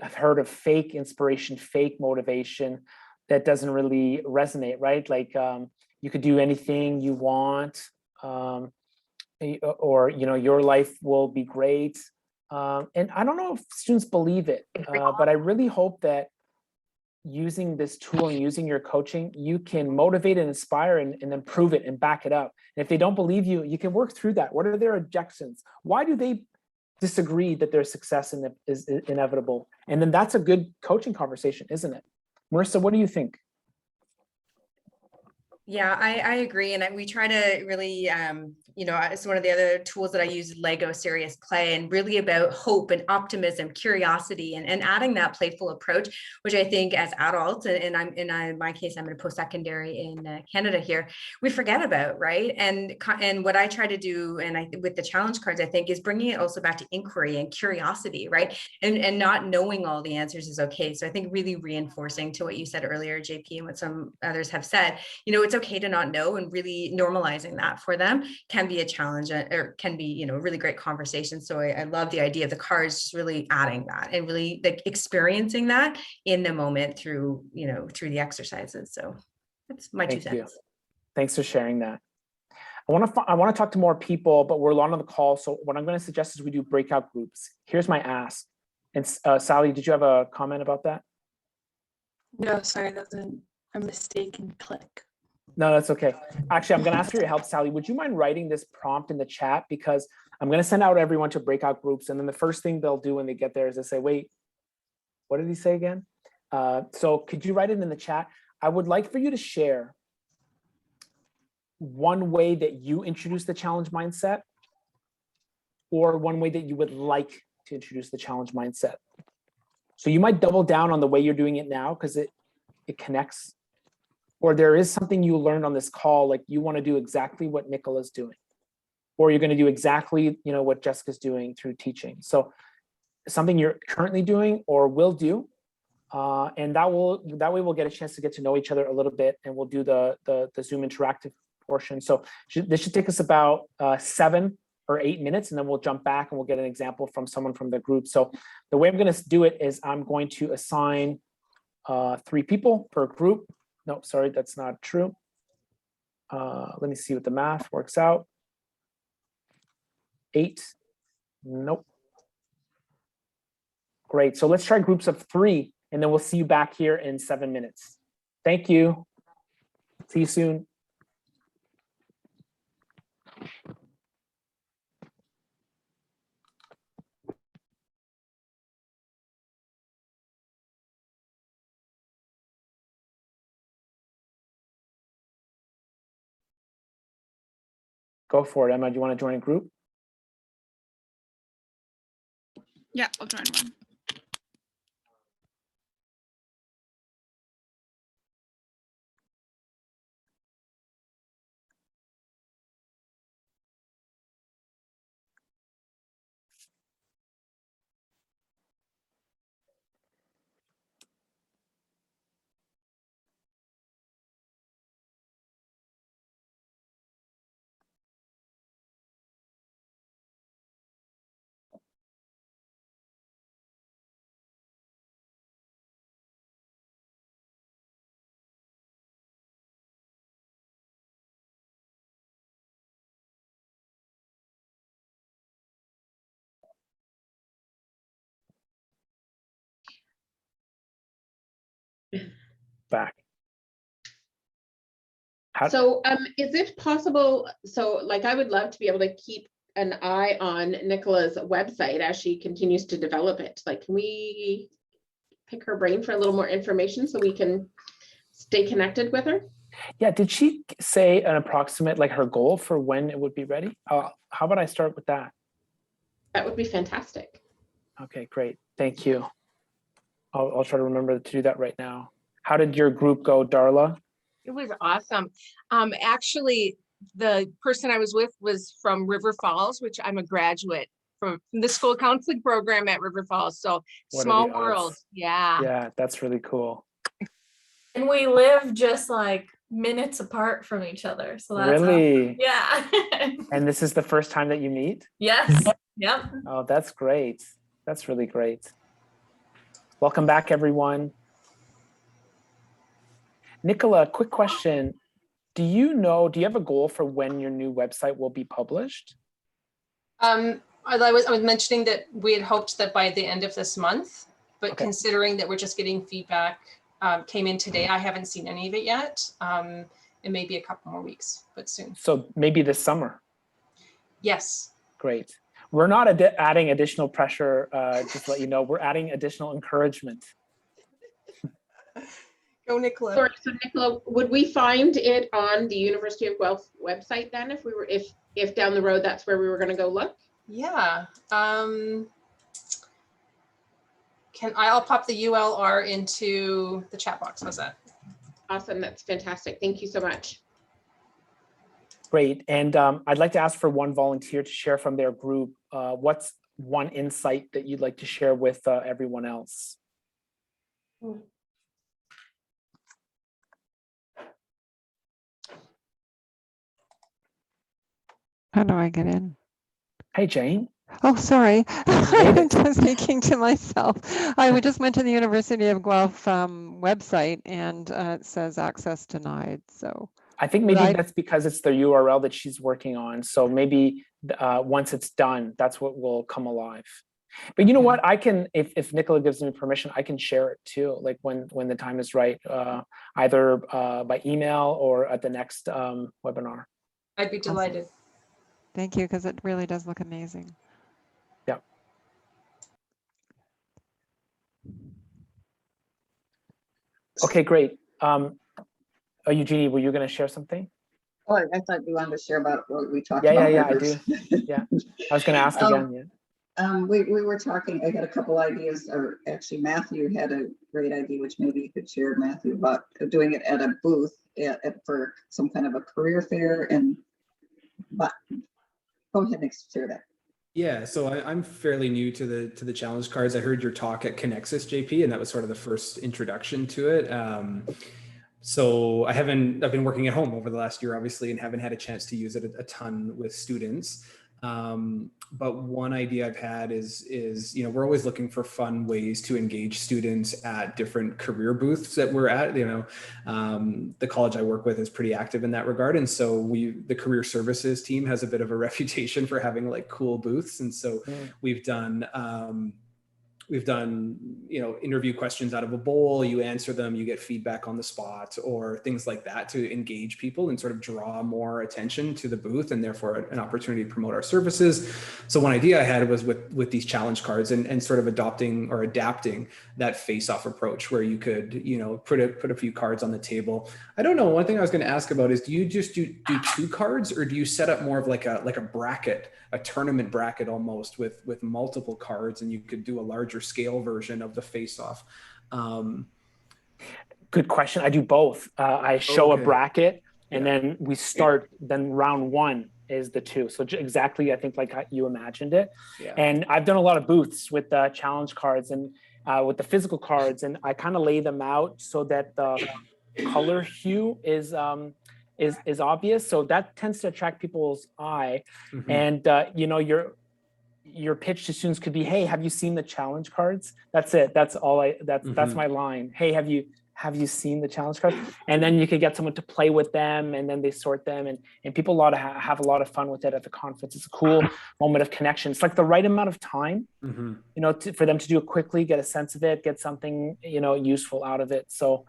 have heard of fake inspiration, fake motivation. That doesn't really resonate, right? Like you could do anything you want, or you know, your life will be great. And I don't know if students believe it, but I really hope that using this tool and using your coaching, you can motivate and inspire and then prove it and back it up. And if they don't believe you, you can work through that. What are their objections? Why do they disagree that their success is inevitable? And then that's a good coaching conversation, isn't it? Marissa, what do you think? Yeah, I agree. And we try to really, you know, it's one of the other tools that I use, Lego Serious Play, and really about hope and optimism, curiosity, and adding that playful approach, which I think as adults, and in my case, I'm in post-secondary in Canada here, we forget about, right? And what I try to do, and with the challenge cards, I think, is bringing it also back to inquiry and curiosity, right? And not knowing all the answers is okay. So I think really reinforcing to what you said earlier, JP, and what some others have said, you know, it's okay to not know, and really normalizing that for them can be a challenge, or can be, you know, really great conversation. So I love the idea of the cards, just really adding that and really like experiencing that in the moment through, you know, through the exercises. So that's my 2 cents. Thanks for sharing that. I want to talk to more people, but we're long on the call. So what I'm going to suggest is we do breakout groups. Here's my ask. And Sally, did you have a comment about that? No, sorry, that was a mistaken click. No, that's okay. Actually, I'm going to ask for your help, Sally. Would you mind writing this prompt in the chat? Because I'm going to send out everyone to breakout groups. And then the first thing they'll do when they get there is they say, wait, what did he say again? So could you write it in the chat? I would like for you to share one way that you introduce the challenge mindset, or one way that you would like to introduce the challenge mindset. So you might double down on the way you're doing it now because it connects, or there is something you learned on this call, like you want to do exactly what Nicola's doing, or you're going to do exactly, you know, what Jessica's doing through teaching. So something you're currently doing or will do, and that way we'll get a chance to get to know each other a little bit, and we'll do the Zoom interactive portion. So this should take us about 7 or 8 minutes, and then we'll jump back and we'll get an example from someone from the group. So the way I'm going to do it is I'm going to assign 3 people per group. No, sorry, that's not true. Let me see what the math works out. 8. Nope. Great. So let's try groups of 3, and then we'll see you back here in 7 minutes. Thank you. See you soon. Go for it, Emma. Do you want to join a group? Yeah, I'll join one. Back. So is it possible, so like I would love to be able to keep an eye on Nicola's website as she continues to develop it. Like, can we pick her brain for a little more information so we can stay connected with her? Yeah, did she say an approximate, like her goal for when it would be ready? How about I start with that? That would be fantastic. Okay, great. Thank you. I'll try to remember to do that right now. How did your group go, Darla? It was awesome. Actually, the person I was with was from River Falls, which I'm a graduate from the school counseling program at River Falls. So small world. Yeah. Yeah, that's really cool. And we live just like minutes apart from each other. So that's really awesome. Yeah. And this is the first time that you meet? Yes. Yep. Oh, that's great. That's really great. Welcome back, everyone. Nicola, quick question. Do you have a goal for when your new website will be published? I was mentioning that we had hoped that by the end of this month, but Okay. Considering that we're just getting feedback, came in today, I haven't seen any of it yet. It may be a couple more weeks, but soon. So maybe this summer? Yes. Great. We're not adding additional pressure, just to let you know, we're adding additional encouragement. Go, Nicola. Sorry, so Nicola, would we find it on the University of Guelph website then if down the road that's where we were going to go look? Yeah. I'll pop the ULR into the chat box. How's that? Awesome. That's fantastic. Thank you so much. Great. And I'd like to ask for one volunteer to share from their group. What's one insight that you'd like to share with everyone else? How do I get in? Hey, Jane. Oh, sorry. made I'm it. just thinking to myself. Just went to the University of Guelph website and it says access denied. So I think maybe that's because it's the URL that she's working on. So maybe once it's done, that's what will come alive. But you know what? I can, if Nicola gives me permission, I can share it too. Like when the time is right, either by email or at the next webinar. I'd be delighted. Thank you, because it really does look amazing. Yeah. Okay, great. Eugenie, were you going to share something? Oh, I thought you wanted to share about what we talked about. Yeah, I do. Yeah, I was going to ask again. Yeah. We were talking, I had a couple ideas, or actually Matthew had a great idea, which maybe you could share, Matthew, about doing it at a booth for some kind of a career fair. But go ahead and share that. Yeah, so I'm fairly new to the challenge cards. I heard your talk at Connexus, JP, and that was sort of the first introduction to it. So I've been working at home over the last year, obviously, and haven't had a chance to use it a ton with students. But one idea I've had is we're always looking for fun ways to engage students at different career booths that we're at. The college I work with is pretty active in that regard, and so the career services team has a bit of a reputation for having like cool booths, and so we've done interview questions out of a bowl, you answer them, you get feedback on the spot, or things like that to engage people and sort of draw more attention to the booth, and therefore an opportunity to promote our services. So one idea I had was with these challenge cards and sort of adopting or adapting that FaceOff approach, where you could, put a few cards on the table. I don't know, one thing I was going to ask about is, do you just do 2 cards, or do you set up more of like a bracket, a tournament bracket almost with multiple cards, and you could do a larger scale version of the FaceOff? Good question. I do both. I show a bracket, and then we start. Then round 1 is the 2. So exactly, I think like how you imagined it. Yeah. And I've done a lot of booths with the challenge cards and with the physical cards, and I kind of lay them out so that the color hue is obvious. So that tends to attract people's eye. Mm-hmm. And your pitch to students could be, hey, have you seen the challenge cards? That's it. That's all that's my line. Hey, have you seen the challenge cards? And then you could get someone to play with them, and then they sort them, and people have a lot of fun with it at the conference. It's a cool moment of connection. It's like the right amount of time, for them to do it quickly, get a sense of it, get something, useful out of it. So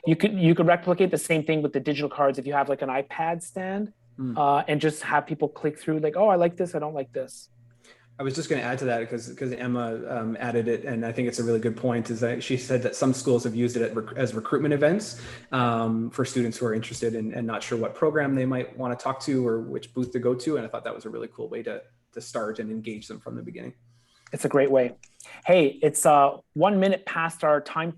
you could replicate the same thing with the digital cards if you have like an iPad stand, and just have people click through like, oh, I like this, I don't like this. I was just going to add to that because Emma added it, and I think it's a really good point. Is that she said that some schools have used it as recruitment events for students who are interested and not sure what program they might want to talk to or which booth to go to, and I thought that was a really cool way to start and engage them from the beginning. It's a great way. Hey, it's 1 minute past our time,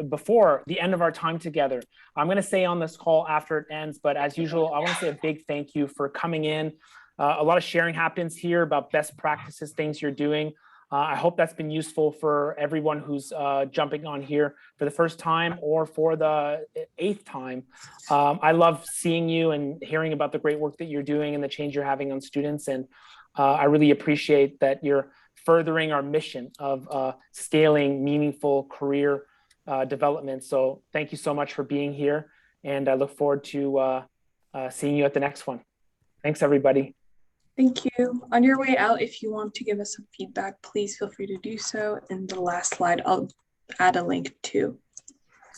before the end of our time together. I'm going to say on this call after it ends, but as usual, I want to say a big thank you for coming in. A lot of sharing happens here about best practices, things you're doing. I hope that's been useful for everyone who's jumping on here for the first time or for the 8th time. I love seeing you and hearing about the great work that you're doing and the change you're having on students. And I really appreciate that you're furthering our mission of scaling meaningful career development. So thank you so much for being here. And I look forward to seeing you at the next one. Thanks, everybody. Thank you. On your way out, if you want to give us some feedback, please feel free to do so. In the last slide, I'll add a link too.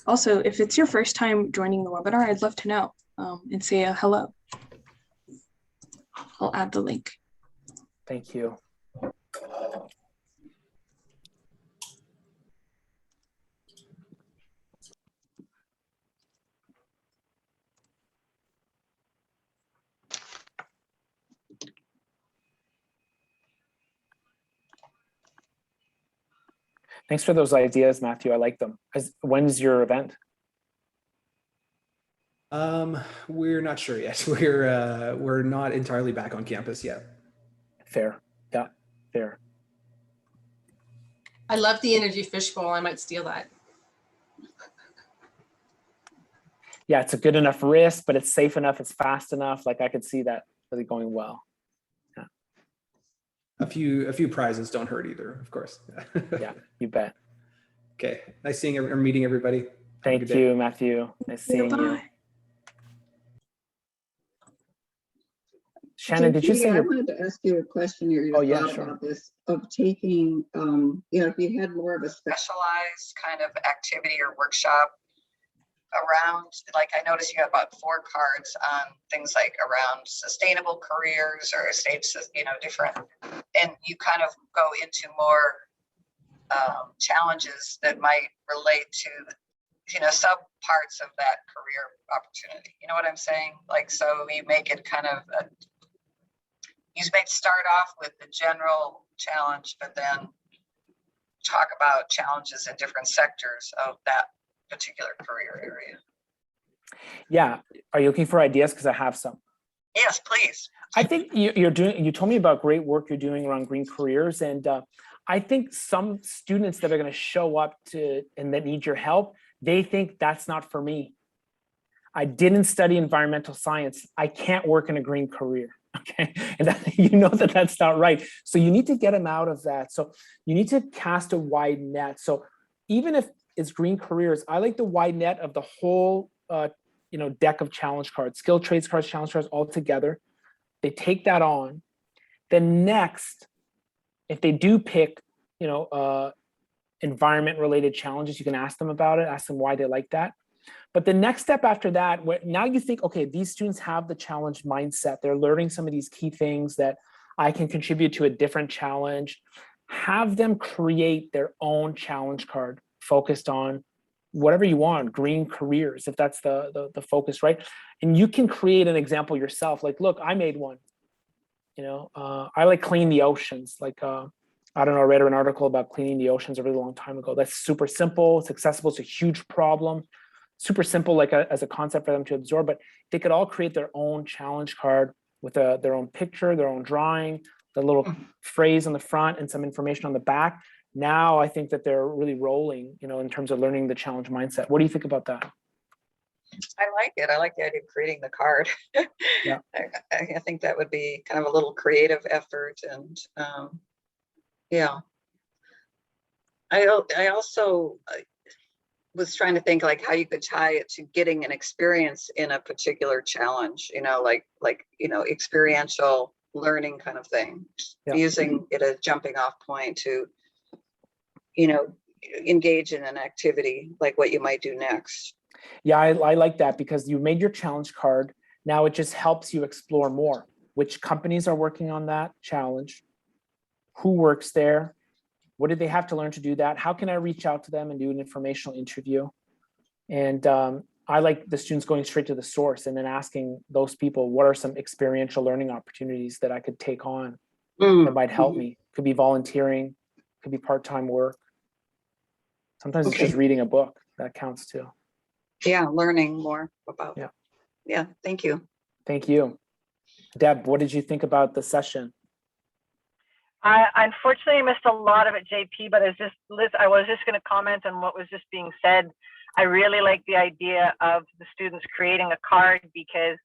Also, if it's your first time joining the webinar, I'd love to know and say a hello. I'll add the link. Thank you. Thanks for those ideas, Matthew. I like them. When's your event? We're not sure yet. We're not entirely back on campus yet. Fair. Yeah, fair. I love the energy fishbowl. I might steal that. Yeah, it's a good enough risk, but it's safe enough. It's fast enough. Like I could see that really going well. few prizes don't hurt either, of course. Yeah, you bet. Okay, nice seeing or meeting everybody. Thank you, Matthew. Nice seeing you. Shannon, did you say I wanted to ask you a question, your thought about this, of taking, if you had more of a specialized kind of activity or workshop around, like I noticed you have about 4 cards on things like around sustainable careers or states, different, and you kind of go into more challenges that might relate to sub parts of that career opportunity. You know what I'm saying? Like, so you make it kind of you may start off with the general challenge, but then talk about challenges in different sectors of that particular career area. Yeah. Are you looking for ideas? Because I have some. Yes, please. I think you told me about great work you're doing around green careers. And I think some students that are going to show up and that need your help, they think that's not for me. I didn't study environmental science. I can't work in a green career. Okay. And that's not right. So you need to get them out of that. So you need to cast a wide net. So even if it's green careers, I like the wide net of the whole, deck of challenge cards, skill trades cards, challenge cards all together. They take that on. Then next, if they do pick, environment related challenges, you can ask them about it, ask them why they like that. But the next step after that, now you think, okay, these students have the challenge mindset. They're learning some of these key things that I can contribute to a different challenge. Have them create their own challenge card focused on whatever you want, green careers, if that's the focus, right? And you can create an example yourself. Like, look, I made one. I like clean the oceans. Like, I don't know, I read an article about cleaning the oceans a really long time ago. That's super simple. It's accessible. It's a huge problem. Super simple, like as a concept for them to absorb, but they could all create their own challenge card with their own picture, their own drawing, the little phrase on the front and some information on the back. Now I think that they're really rolling, in terms of learning the challenge mindset. What do you think about that? I like it. I like the idea of creating the card. Yeah. I think that would be kind of a little creative effort. And yeah. I also was trying to think like how you could tie it to getting an experience in a particular challenge, experiential learning kind of thing, using it as jumping off point to, engage in an activity like what you might do next. Yeah, I like that because you made your challenge card. Now it just helps you explore more. Which companies are working on that challenge? Who works there? What did they have to learn to do that? How can I reach out to them and do an informational interview? And I like the students going straight to the source and then asking those people, what are some experiential learning opportunities that I could take on that might help me? Could be volunteering, could be part-time work. Sometimes it's just reading a book that counts too. Yeah, learning more about. Yeah, thank you. Thank you. Deb, what did you think about the session? I unfortunately missed a lot of it, JP, but I was just going to comment on what was just being said. I really like the idea of the students creating a card because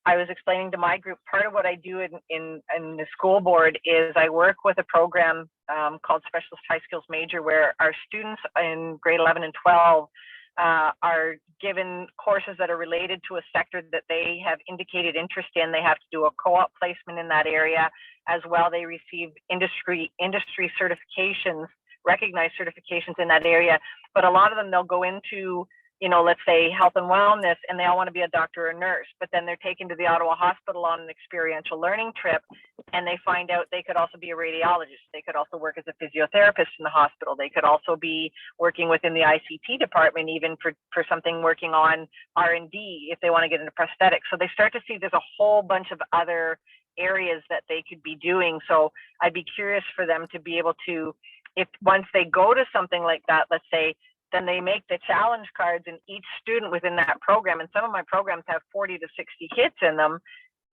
I was explaining to my group, part of what I do in the school board is I work with a program called Specialist High Skills Major, where our students in grade 11 and 12 are given courses that are related to a sector that they have indicated interest in. They have to do a co-op placement in that area. As well, they receive industry certifications, recognized certifications in that area. But a lot of them, they'll go into, let's say health and wellness, and they all want to be a doctor or a nurse, but then they're taken to the Ottawa Hospital on an experiential learning trip, and they find out they could also be a radiologist. They could also work as a physiotherapist in the hospital. They could also be working within the ICT department, even for something working on R&D if they want to get into prosthetics. So they start to see there's a whole bunch of other areas that they could be doing. So I'd be curious for them to be able to, if once they go to something like that, let's say, then they make the challenge cards, and each student within that program, and some of my programs have 40 to 60 hits in them,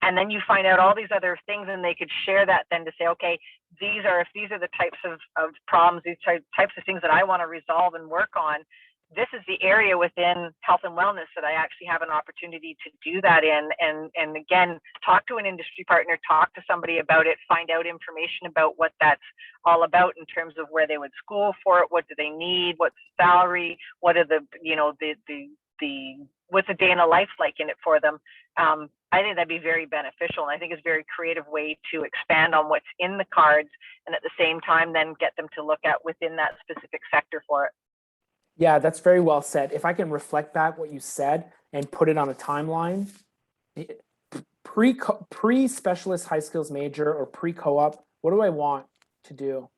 and then you find out all these other things, and they could share that then to say, okay, if these are the types of problems, these types of things that I want to resolve and work on, this is the area within health and wellness that I actually have an opportunity to do that in. And again, talk to an industry partner, talk to somebody about it, find out information about what that's all about in terms of where they would school for it, what do they need, what's the salary, what are the, you know, what's a day in a life like in it for them. I think that'd be very beneficial. And I think it's a very creative way to expand on what's in the cards and at the same time then get them to look at within that specific sector for it. Yeah, that's very well said. If I can reflect back what you said and put it on a timeline, pre-specialist high skills major or pre-co-op, what do I want to do?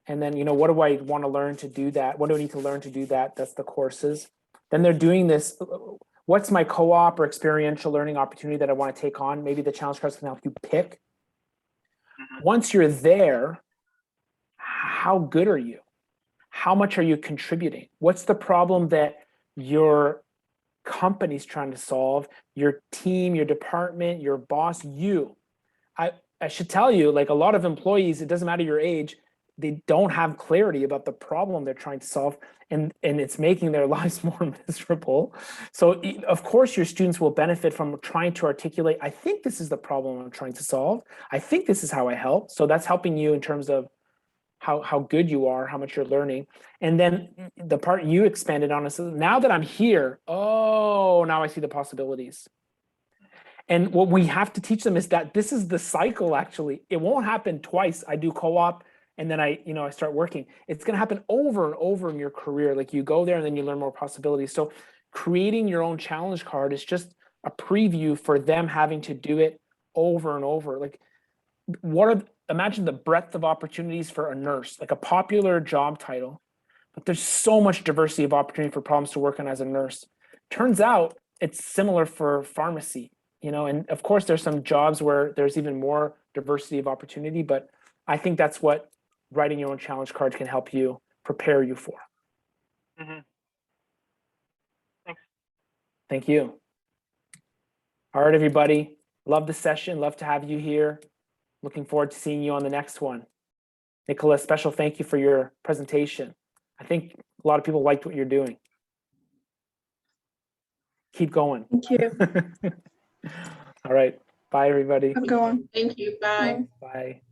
And then, you know, what do I want to learn to do that? What do I need to learn to do that? That's the courses. Then they're doing this. What's my co-op or experiential learning opportunity that I want to take on? Maybe the challenge cards can help you pick. Once you're there, how good are you? How much are you contributing? What's the problem that your company's trying to solve? Your team, your department, your boss, you. I should tell you, like a lot of employees, it doesn't matter your age, they don't have clarity about the problem they're trying to solve, and it's making their lives more miserable. So of course your students will benefit from trying to articulate, I think this is the problem I'm trying to solve. I think this is how I help. So that's helping you in terms of how good you are, how much you're learning. And then the part you expanded on is, now that I'm here, oh, now I see the possibilities. And what we have to teach them is that this is the cycle, actually. It won't happen twice. I do co-op and then I start working. It's going to happen over and over in your career. Like you go there and then you learn more possibilities. So creating your own challenge card is just a preview for them having to do it over and over. Like imagine the breadth of opportunities for a nurse, like a popular job title, but there's so much diversity of opportunity for problems to work on as a nurse. Turns out it's similar for pharmacy, and of course there's some jobs where there's even more diversity of opportunity, but I think that's what writing your own challenge card can help you prepare you for. Mm-hmm. Thanks. Thank you. All right, everybody. Love the session. Love to have you here. Looking forward to seeing you on the next one. Nicola, special thank you for your presentation. I think a lot of people liked what you're doing. Keep going. Thank you. All right. Bye, everybody. Have a good one. Thank you. Bye. Bye.